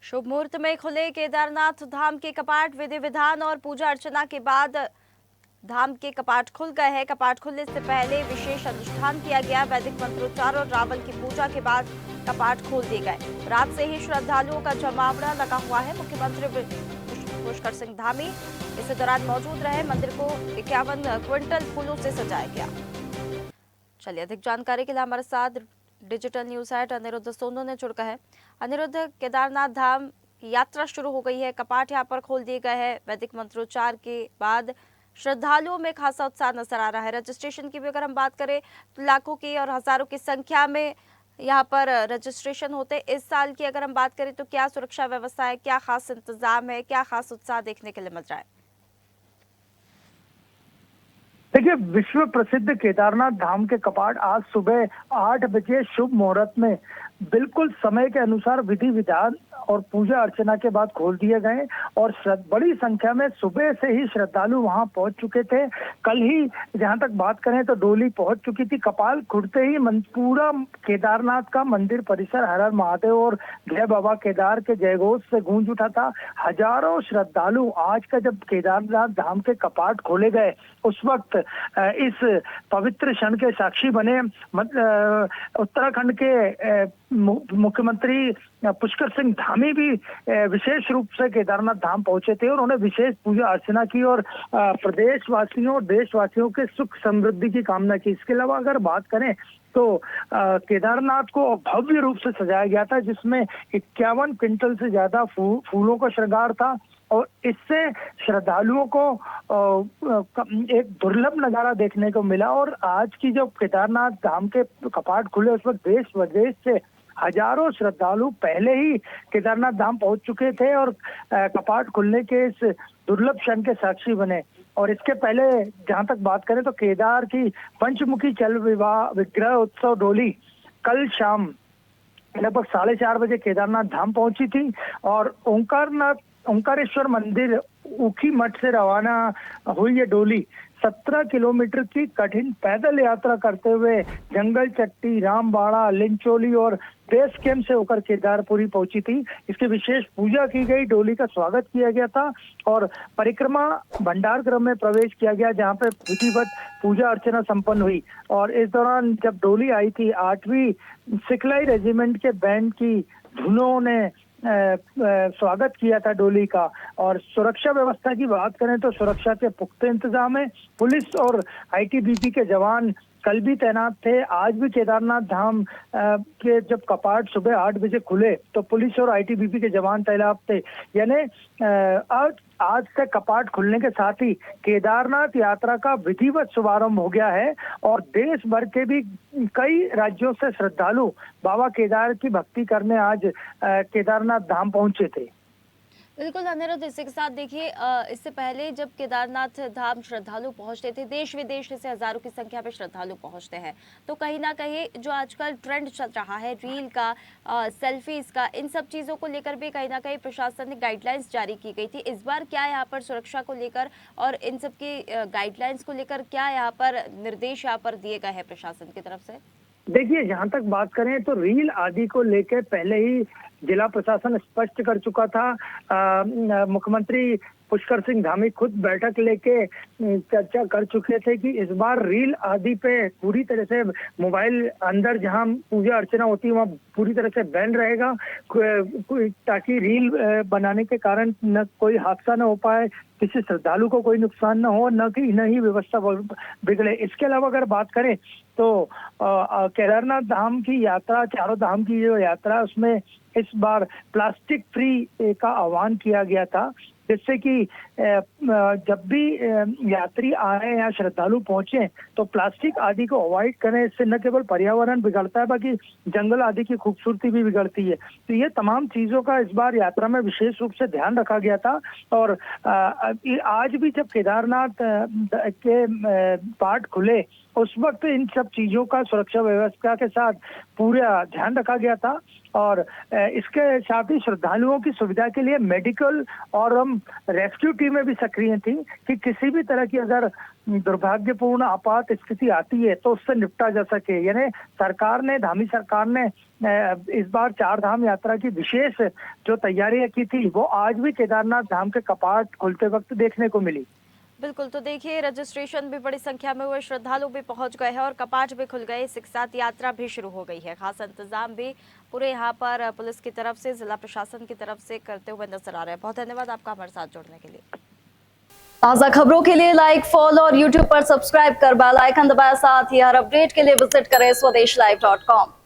शुभ मुहूर्त में खुले केदारनाथ धाम के कपाट। विधि विधान और पूजा अर्चना के बाद धाम के कपाट खुल गए हैं। कपाट खुलने से पहले विशेष अनुष्ठान किया गया। वैदिक मंत्रोच्चार और रावण की पूजा के बाद कपाट खोल दिए गए। रात से ही श्रद्धालुओं का जमावड़ा लगा हुआ है। मुख्यमंत्री पुष्कर सिंह धामी इस दौरान मौजूद रहे। मंदिर को 51 क्विंटल फूलों से सजाया गया। चलिए, अधिक जानकारी के लिए हमारे साथ digital news head Aniruddh Sonu ने जुड़ गए हैं। अनिरुद्ध, केदारनाथ धाम की यात्रा शुरू हो गई है। कपाट यहाँ पर खोल दिए गए हैं। वैदिक मंत्रोच्चार के बाद श्रद्धालुओं में खासा उत्साह नजर आ रहा है। रजिस्ट्रेशन की भी अगर हम बात करें तो लाखों की और हजारों की संख्या में यहाँ पर रजिस्ट्रेशन होते। इस साल की अगर हम बात करें तो क्या सुरक्षा व्यवस्था है, क्या खास इंतजाम है, क्या खास उत्साह देखने के लिए मिल रहा है? देखिए, विश्व प्रसिद्ध केदारनाथ धाम के कपाट आज सुबह 8 बजे शुभ मुहूर्त में बिल्कुल समय के अनुसार विधि विधान और पूजा अर्चना के बाद खोल दिए गए और बड़ी संख्या में सुबह से ही श्रद्धालु वहां पहुंच चुके थे। कल ही जहां तक बात करें तो डोली पहुंच चुकी थी। कपाल खुलते ही पूरा केदारनाथ का मंदिर परिसर हर हर महादेव और जय बाबा केदार के जयघोष से गूंज उठा था। हजारों श्रद्धालु आज का जब केदारनाथ धाम के कपाट खोले गए उस वक्त इस पवित्र क्षण के साक्षी बने। उत्तराखंड के मुख्यमंत्री पुष्कर सिंह धामी भी विशेष रूप से केदारनाथ धाम पहुंचे थे और उन्होंने विशेष पूजा अर्चना की और प्रदेशवासियों और देशवासियों के सुख समृद्धि की कामना की। इसके अलावा अगर बात करें तो केदारनाथ को भव्य रूप से सजाया गया था, जिसमें 51 क्विंटल से ज्यादा फूलों का श्रृंगार था और इससे श्रद्धालुओं को एक दुर्लभ नजारा देखने को मिला। और आज की जो केदारनाथ धाम के कपाट खुले उस वक्त देश विदेश से हजारों श्रद्धालु पहले ही केदारनाथ धाम पहुंच चुके थे और कपाट खुलने के इस दुर्लभ क्षण के साक्षी बने। और इसके पहले जहां तक बात करें तो केदार की पंचमुखी चल विग्रह उत्सव डोली कल शाम लगभग 4:30 बजे केदारनाथ धाम पहुंची थी और ओंकारेश्वर मंदिर ऊखी मठ से रवाना हुई ये डोली 17 किलोमीटर की कठिन पैदल यात्रा करते हुए जंगल चट्टी, रामबाड़ा, लिंचोली और बेस कैंप से होकर केदारपुरी पहुंची थी। इसकी विशेष पूजा की गई, डोली का स्वागत किया गया था और परिक्रमा भंडार क्रम में प्रवेश किया गया, जहां पर विधिवत पूजा अर्चना संपन्न हुई। और इस दौरान जब डोली आई थी 8वीं सिखलाई रेजिमेंट के बैंड की धुनों ने स्वागत किया था डोली का। और सुरक्षा व्यवस्था की बात करें तो सुरक्षा के पुख्ते इंतजाम है। पुलिस और आईटीबीपी के जवान कल भी तैनात थे। आज भी केदारनाथ धाम के जब कपाट सुबह 8 बजे खुले तो पुलिस और आईटीबीपी के जवान तैनात थे। यानी आज से कपाट खुलने के साथ ही केदारनाथ यात्रा का विधिवत शुभारंभ हो गया है और देश भर के भी कई राज्यों से श्रद्धालु बाबा केदार की भक्ति करने आज केदारनाथ धाम पहुंचे थे। बिल्कुल अनिरुद्ध, इसी के साथ देखिए, इससे पहले जब केदारनाथ धाम श्रद्धालु पहुंचते थे, देश विदेश से हजारों की संख्या में श्रद्धालु पहुंचते हैं, तो कहीं ना कहीं जो आजकल ट्रेंड चल रहा है रील का, सेल्फीज का, इन सब चीज़ों को लेकर भी कहीं ना कहीं प्रशासन ने गाइडलाइंस जारी की गई थी। इस बार क्या यहाँ पर सुरक्षा को लेकर और इन सब की गाइडलाइंस को लेकर क्या यहाँ पर निर्देश यहाँ पर दिए गए हैं प्रशासन की तरफ से? देखिए, जहां तक बात करें तो रील आदि को लेकर पहले ही जिला प्रशासन स्पष्ट कर चुका था। मुख्यमंत्री पुष्कर सिंह धामी खुद बैठक लेके चर्चा कर चुके थे कि इस बार रील आदि पे पूरी तरह से मोबाइल अंदर जहां पूजा अर्चना होती है वहां पूरी तरह से बैन रहेगा, ताकि रील बनाने के कारण न कोई हादसा न हो पाए, किसी श्रद्धालु को कोई नुकसान न हो, न ही व्यवस्था बिगड़े। इसके अलावा अगर बात करें तो केदारनाथ धाम की यात्रा, चारों धाम की जो यात्रा, उसमें इस बार प्लास्टिक फ्री का आह्वान किया गया था, जिससे कि जब भी यात्री आए या श्रद्धालु पहुंचे तो प्लास्टिक आदि को अवॉइड करें। इससे न केवल पर्यावरण बिगड़ता है बल्कि जंगल आदि की खूबसूरती भी बिगड़ती है। तो ये तमाम चीजों का इस बार यात्रा में विशेष रूप से ध्यान रखा गया था। और आज भी जब केदारनाथ के पाट खुले उस वक्त इन सब चीजों का सुरक्षा व्यवस्था के साथ पूरा ध्यान रखा गया था। और इसके साथ ही श्रद्धालुओं की सुविधा के लिए मेडिकल और हम रेस्क्यू टीमें भी सक्रिय थी कि किसी भी तरह की अगर दुर्भाग्यपूर्ण आपात स्थिति आती है तो उससे निपटा जा सके। यानी सरकार ने, धामी सरकार ने इस बार 4 धाम यात्रा की विशेष जो तैयारियां की थी वो आज भी केदारनाथ धाम के कपाट खुलते वक्त देखने को मिली। बिल्कुल, तो देखिए रजिस्ट्रेशन भी बड़ी संख्या में हुए, श्रद्धालु भी पहुंच गए हैं और कपाट भी खुल गए। इसी के साथ यात्रा भी शुरू हो गई है। खास इंतजाम भी पूरे यहाँ पर पुलिस की तरफ से, जिला प्रशासन की तरफ से करते हुए नजर आ रहे हैं। बहुत धन्यवाद आपका हमारे साथ जुड़ने के लिए। ताज़ा खबरों के लिए लाइक, फॉलो और यूट्यूब पर सब्सक्राइब कर बेल आइकन दबाएं। साथ ही हर अपडेट के लिए विजिट करें स्वदेशलाइव.com।